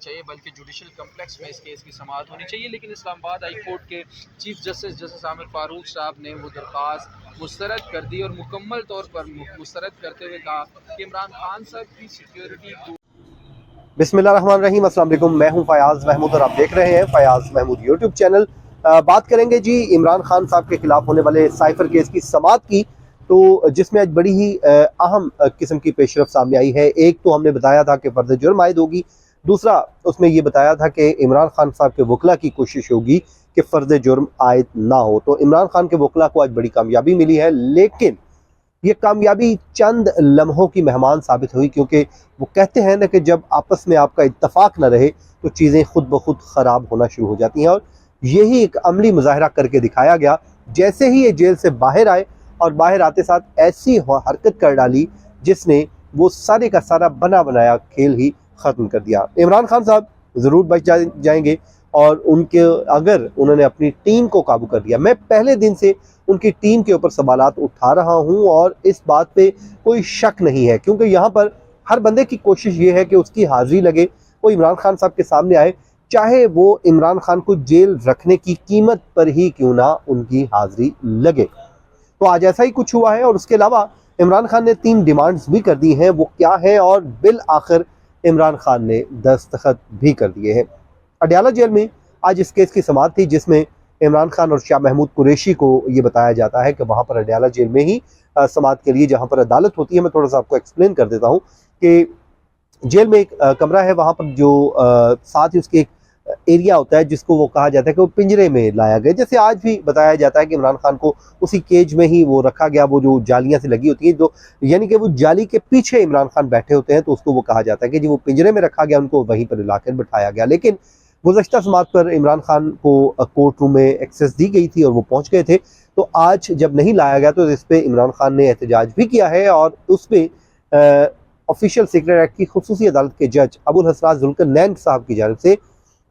चाहिए, बल्कि judicial complex में इस केस की समाअत होनी चाहिए। लेकिन इस्लामाबाद हाई कोर्ट के चीफ जस्टिस आमिर फारूक साहब ने वो दरख्वास्त मुस्तरद कर दी और मुकम्मल तौर पर मुस्तरद करते हुए कहा कि इमरान खान साहब की सिक्योरिटी को बिस्मिल्लाहिर्रहमानिर्रहीम, अस्सलाम वालेकुम। मैं हूं फयाज़ महमूद और आप देख रहे हैं फयाज़ महमूद यूट्यूब चैनल। बात करेंगे जी इमरान खान साहब के खिलाफ होने वाले साइफर केस की समाअत की, तो जिसमें आज बड़ी ही अहम किस्म की पेशरफ सामने आई है। एक तो हमने बताया था कि फर्द जुर्म आयद होगी, दूसरा उसमें ये बताया था कि इमरान खान साहब के वकला की कोशिश होगी कि फर्द जुर्म आयद ना हो। तो इमरान खान के वकला को आज बड़ी कामयाबी मिली है, लेकिन ये कामयाबी चंद लम्हों की मेहमान साबित हुई, क्योंकि वो कहते हैं ना कि जब आपस में आपका इत्तफाक न रहे तो चीज़ें खुद ब खुद ख़राब होना शुरू हो जाती हैं। और यही एक अमली मुजाहरा करके दिखाया गया। जैसे ही ये जेल से बाहर आए और बाहर आते साथ ऐसी हरकत कर डाली जिसने वो सारे का सारा बना बनाया खेल ही ख़त्म कर दिया। इमरान खान साहब ज़रूर बच जाएंगे और उनके अगर उन्होंने अपनी टीम को काबू कर लिया। मैं पहले दिन से उनकी टीम के ऊपर सवालात उठा रहा हूं और इस बात पे कोई शक नहीं है, क्योंकि यहाँ पर हर बंदे की कोशिश ये है कि उसकी हाजिरी लगे, वो इमरान खान साहब के सामने आए, चाहे वो इमरान खान को जेल रखने की कीमत पर ही क्यों ना उनकी हाजिरी लगे। तो आज ऐसा ही कुछ हुआ है। और उसके अलावा इमरान खान ने 3 डिमांड्स भी कर दी हैं। वो क्या है और बिल आखिर इमरान खान ने दस्तखत भी कर दिए हैं। अडयाला जेल में आज इस केस की समाअत थी, जिसमें इमरान खान और शाह महमूद कुरैशी को ये बताया जाता है कि वहाँ पर अडयाला जेल में ही समाअत के लिए जहाँ पर अदालत होती है। मैं थोड़ा सा आपको एक्सप्लेन कर देता हूँ कि जेल में एक कमरा है, वहाँ पर जो साथ ही उसके एक एरिया होता है जिसको वो कहा जाता है कि वो पिंजरे में लाया गया। जैसे आज भी बताया जाता है कि इमरान खान को उसी केज में ही वो रखा गया, वो जो जालियां से लगी होती हैं, जो यानी कि वो जाली के पीछे इमरान खान बैठे होते हैं, तो उसको वो कहा जाता है कि जी वो पिंजरे में रखा गया, उनको वहीं पर लाकर बिठाया गया। लेकिन गुज़श्ता समाअत पर इमरान खान को कोर्ट रूम में एक्सेस दी गई थी और वो पहुंच गए थे। तो आज जब नहीं लाया गया तो इस पर इमरान खान ने एहतजाज भी किया है और उस पर ऑफिशियल सीक्रेट एक्ट की खुसूसी अदालत के जज अबुल हसरात जुल्करनैन साहब की जानिब से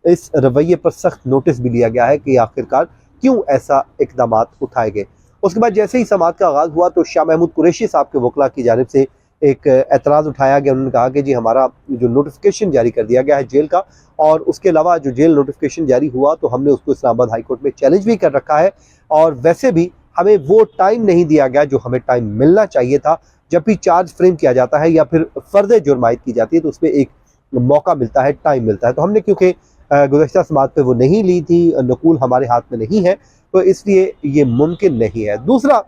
इस रवैये पर सख्त नोटिस भी लिया गया है कि आखिरकार क्यों ऐसा इकदाम उठाए गए। उसके बाद जैसे ही समाअत का आगाज़ हुआ तो शाह महमूद कुरैशी साहब के वकला की जानिब से एक एतराज़ उठाया गया। उन्होंने कहा कि जी हमारा जो नोटिफिकेशन जारी कर दिया गया है जेल का, और उसके अलावा जो जेल नोटिफिकेशन जारी हुआ तो हमने उसको इस्लामाबाद हाई कोर्ट में चैलेंज भी कर रखा है, और वैसे भी हमें वो टाइम नहीं दिया गया जो हमें टाइम मिलना चाहिए था। जब भी चार्ज फ्रेम किया जाता है या फिर फर्द जुर्म आयद की जाती है तो उसमें एक मौका मिलता है, टाइम मिलता है। तो हमने क्योंकि गुज़श्ता समाअत पे वो नहीं ली थी, नकूल हमारे हाथ में नहीं है, तो इसलिए ये मुमकिन नहीं है। दूसरा,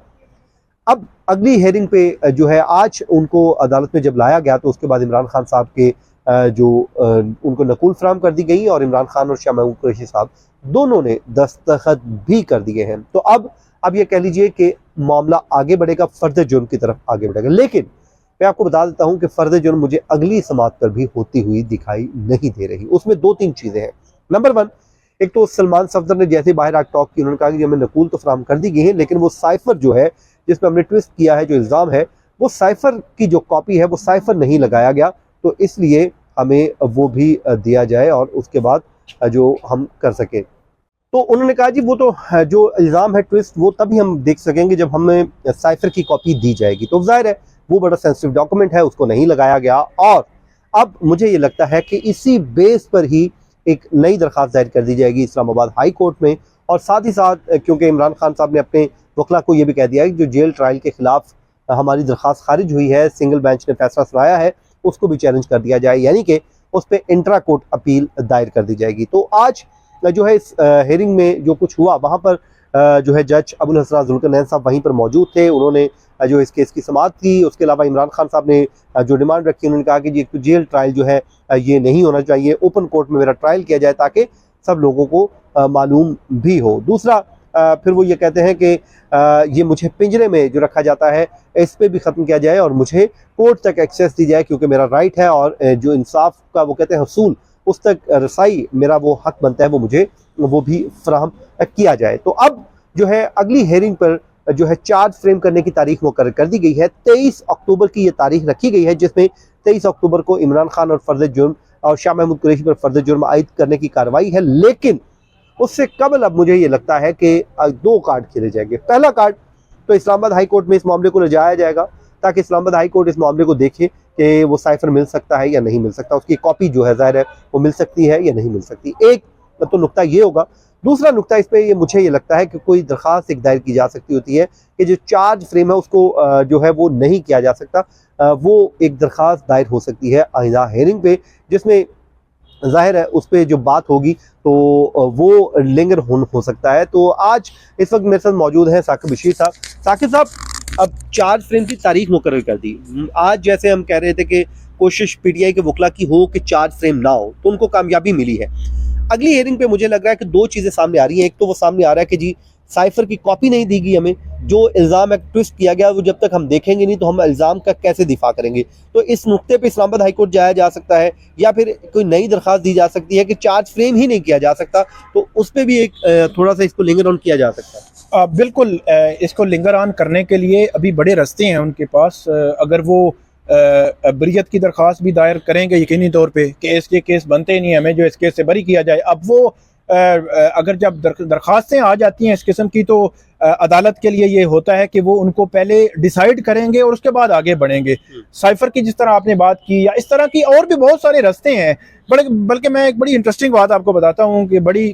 अब अगली हेयरिंग पे जो है आज उनको अदालत में जब लाया गया तो उसके बाद इमरान खान साहब के उनको नकूल फराहम कर दी गई और इमरान खान और शाह महमूद कुरैशी साहब दोनों ने दस्तखत भी कर दिए हैं। तो अब ये कह लीजिए कि मामला आगे बढ़ेगा, फर्द जुर्म की तरफ आगे बढ़ेगा। लेकिन मैं आपको बता देता हूं कि फर्द जुर्म मुझे अगली समाअत पर भी होती हुई दिखाई नहीं दे रही। उसमें 2-3 चीजें हैं। नंबर 1, एक तो सलमान सफदर ने जैसे बाहर आकर टॉक की, उन्होंने कहा कि हमें नकूल तो फराहम कर दी गई है, लेकिन वो साइफर जो है जिसमें हमने ट्विस्ट किया है, जो इल्ज़ाम है, वो साइफर की जो कॉपी है वो साइफर नहीं लगाया गया, तो इसलिए हमें वो भी दिया जाए और उसके बाद जो हम कर सके। तो उन्होंने कहा जी वो तो जो इल्ज़ाम है ट्विस्ट वो तभी हम देख सकेंगे जब हमें साइफर की कॉपी दी जाएगी। तो जाहिर है वो बड़ा सेंसिटिव डॉक्यूमेंट है, उसको नहीं लगाया गया। और अब मुझे ये लगता है कि इसी बेस पर ही एक नई दरख्वास्त दायर कर दी जाएगी इस्लामाबाद हाई कोर्ट में। और साथ ही साथ क्योंकि इमरान खान साहब ने अपने वकला को ये भी कह दिया है कि जो जेल ट्रायल के खिलाफ हमारी दरख्वास्त खारिज हुई है, सिंगल बेंच ने फैसला सुनाया है, उसको भी चैलेंज कर दिया जाए, यानी कि उस पर इंट्रा कोर्ट अपील दायर कर दी जाएगी। तो आज जो है इस हेयरिंग में जो कुछ हुआ वहाँ पर जो है जज अबुल हसरात जुल्करनैन साहब वहीं पर मौजूद थे। उन्होंने जो इस केस की समाअत की। उसके अलावा इमरान खान साहब ने जो डिमांड रखी, उन्होंने कहा कि जी एक तो जेल ट्रायल जो है ये नहीं होना चाहिए, ओपन कोर्ट में मेरा ट्रायल किया जाए ताकि सब लोगों को मालूम भी हो। दूसरा, फिर वो ये कहते हैं कि ये मुझे पिंजरे में जो रखा जाता है इस पर भी ख़त्म किया जाए और मुझे कोर्ट तक एक्सेस दी जाए, क्योंकि मेरा राइट है और जो इंसाफ का वो कहते हैं हसूल, उस तक रसाई मेरा वो हक बनता है, वो मुझे वो भी फराहम किया जाए। तो अब जो है अगली हेयरिंग पर जो है चार्ज फ्रेम करने की तारीख मुकर्रर कर दी गई है। 23 अक्टूबर की ये तारीख रखी गई है, जिसमें 23 अक्टूबर को इमरान खान और फर्द जुर्म और शाह महमूद कुरैशी पर फर्द जुर्म आयद करने की कार्रवाई है। लेकिन उससे कबल अब मुझे ये लगता है कि 2 कार्ड खेले जाएंगे। पहला कार्ड तो इस्लामाबाद हाई कोर्ट में इस मामले को ले जाया जाएगा ताकि इस्लामाबाद हाई कोर्ट इस मामले को देखे कि वो साइफर मिल सकता है या नहीं मिल सकता, उसकी कॉपी जो है ज़ाहिर है वो मिल सकती है या नहीं मिल सकती। एक तो नुक्ता ये होगा। दूसरा नुक्ता इस पे मुझे ये लगता है कि कोई दरख्वास्त एक दायर की जा सकती होती है कि जो चार्ज फ्रेम है उसको जो है वो नहीं किया जा सकता। वो एक दरख्वास्त दायर हो सकती है आइंदा हेयरिंग पे, जिसमें ज़ाहिर है उस पर जो बात होगी तो वो लिंगर हो सकता है। तो आज इस वक्त मेरे साथ मौजूद हैं साकिब बशीर साहब। साकिब साहब, अब चार्ज फ्रेम की तारीख मुकर्रर कर दी। आज जैसे हम कह रहे थे कि कोशिश पीटीआई के वकला की हो कि चार्ज फ्रेम ना हो, तो उनको कामयाबी मिली है। अगली हेयरिंग पे मुझे लग रहा है कि दो चीज़ें सामने आ रही हैं। एक तो वो सामने आ रहा है कि जी साइफर की कॉपी नहीं दी गई हमें, जो इल्ज़ाम एक ट्विस्ट किया गया वो जब तक हम देखेंगे नहीं तो हम इल्ज़ाम का कैसे दिफा करेंगे। तो इस नुक्ते पे इस्लामाबाद हाई कोर्ट जाया जा सकता है, या फिर कोई नई दरख्वास्त दी जा सकती है कि चार्ज फ्रेम ही नहीं किया जा सकता, तो उस पर भी एक थोड़ा सा इसको लिंगर ऑन किया जा सकता है। बिल्कुल, इसको लिंगर ऑन करने के लिए अभी बड़े रास्ते हैं उनके पास। अगर वो बरियत की दरख्वास्त भी दायर करेंगे यकीनी तौर पे कि इसके केस बनते ही नहीं, हमें जो इस केस से बरी किया जाए। अब वो अगर जब दरख्वास्तें आ जाती हैं इस किस्म की, तो अदालत के लिए ये होता है कि वो उनको पहले डिसाइड करेंगे और उसके बाद आगे बढ़ेंगे। साइफर की जिस तरह आपने बात की, या इस तरह की और भी बहुत सारे रास्ते हैं। बल्कि मैं एक बड़ी इंटरेस्टिंग बात आपको बताता हूँ कि बड़ी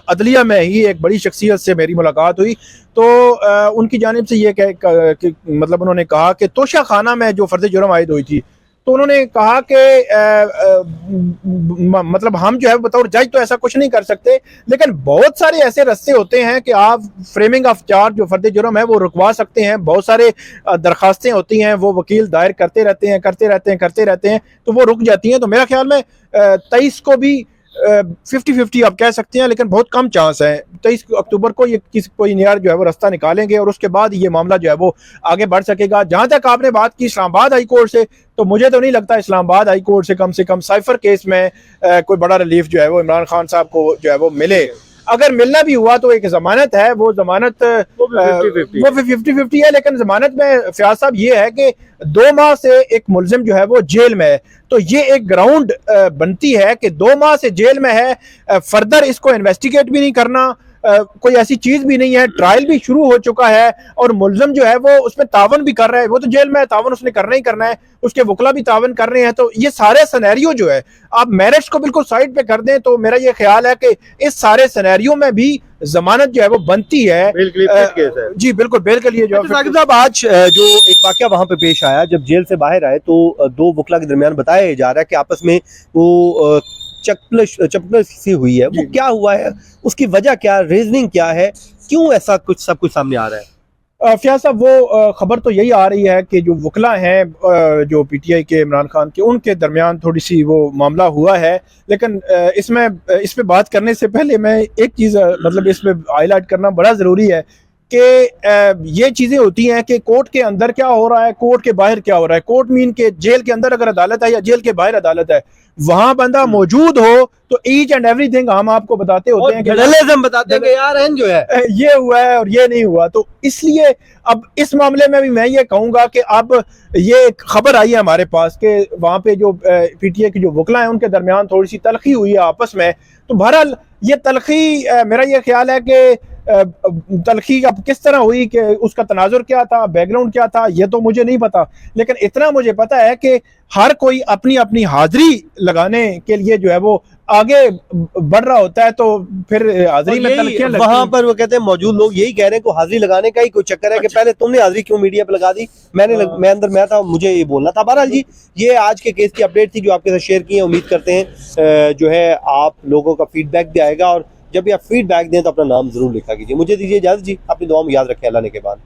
अदलिया में ही एक बड़ी शख्सियत से मेरी मुलाकात हुई, तो उनकी जानिब से ये मतलब उन्होंने कहा कि तोशा खाना में जो फर्ज जुर्म आयद हुई थी, तो उन्होंने कहा कि मतलब हम जो है बतौर जज तो ऐसा कुछ नहीं कर सकते, लेकिन बहुत सारे ऐसे रास्ते होते हैं कि आप फ्रेमिंग ऑफ चार्ज जो फर्द जुर्म है वो रुकवा सकते हैं। बहुत सारे दरखास्तें होती हैं, वो वकील दायर करते रहते हैं, तो वो रुक जाती हैं। तो मेरा ख्याल में 23 को भी 50-50 आप कह सकते हैं, लेकिन बहुत कम चांस है। 23 अक्टूबर को ये कोई नया जो है वो रास्ता निकालेंगे और उसके बाद ये मामला जो है वो आगे बढ़ सकेगा। जहां तक आपने बात की इस्लामाबाद हाई कोर्ट से, तो मुझे तो नहीं लगता इस्लामाबाद हाई कोर्ट से कम साइफर केस में कोई बड़ा रिलीफ जो है वो इमरान खान साहब को जो है वो मिले। अगर मिलना भी हुआ तो एक जमानत है, वो जमानत वो 50-50 है, लेकिन जमानत में फयाज साहब ये है कि 2 माह से एक मुलजिम जो है वो जेल में है, तो ये एक ग्राउंड बनती है कि 2 माह से जेल में है, फर्दर इसको इन्वेस्टिगेट भी नहीं करना, कोई ऐसी चीज भी नहीं है, ट्रायल भी शुरू हो चुका है और मुलजिम जो है वो उसमें तावन भी कर रहा है। वो तो जेल में है, तावन उसने करना ही करना है, उसके वकला भी तावन कर रहे हैं। तो ये सारे सिनेरियो जो है, आप मेरिट्स को बिल्कुल साइड पे कर दें तो मेरा ये ख्याल है कि इस सारे सिनेरियो में भी जमानत जो है वो बनती है। जी बिल्कुल, बेल के लिए जो साकिब साहब, आज जो एक वाकया वहां पे पेश आया, जब जेल से बाहर आए तो 2 वकला के दरमियान बताया जा रहा है कि आपस में वो चपकल सी हुई है। वो क्या हुआ है, उसकी वजह क्या, रीजनिंग क्या है, क्यों ऐसा कुछ सब कुछ सामने आ रहा है? फयाज साहब, वो खबर तो यही आ रही है कि जो वकला हैं जो पीटीआई के इमरान खान के, उनके दरमियान थोड़ी सी वो मामला हुआ है। लेकिन इस पे बात करने से पहले मैं एक चीज़ मतलब इस पे हाईलाइट करना बड़ा ज़रूरी है कि ये चीज़ें होती हैं कि कोर्ट के अंदर क्या हो रहा है, कोर्ट के बाहर क्या हो रहा है। कोर्ट मीन के जेल के अंदर अगर अदालत है या जेल के बाहर अदालत है, वहां बंदा मौजूद हो तो ईच एंड एवरीथिंग हम आपको बताते होते हैं कि जर्नलिज्म बताते हैं कि यार जो है ये हुआ है और ये नहीं हुआ। तो इसलिए अब इस मामले में भी मैं ये कहूंगा कि अब ये खबर आई है हमारे पास कि वहां पे जो पीटीए के जो वकला हैं उनके दरमियान थोड़ी सी तलखी हुई है आपस में। तो बहरहाल ये तलखी, मेरा ये ख्याल है कि तलखी अब किस तरह हुई, कि उसका तनाजुर क्या था, बैकग्राउंड क्या था, ये तो मुझे नहीं पता, लेकिन इतना मुझे पता है कि हर कोई अपनी अपनी हाजिरी लगाने के लिए जो है वो आगे बढ़ रहा होता है। तो फिर हाजिरी में तलखियां लगती हैं। वहां पर वो कहते हैं मौजूद लोग यही कह रहे हैं कि हाजिरी लगाने का ही कोई चक्कर है कि पहले तुमने हाजिरी क्यों मीडिया पे लगा दी, मैं अंदर मैं था, मुझे ये बोलना था। बहरहाल जी, ये आज के केस की अपडेट थी जो आपके साथ शेयर की है। उम्मीद करते हैं जो है आप लोगों का फीडबैक भी आएगा, और जब भी आप फीडबैक दें तो अपना नाम जरूर लिखा कीजिए। मुझे दीजिए इजाजत जी, अपनी दुआ में याद रखें। अल्लाह ने के बाद।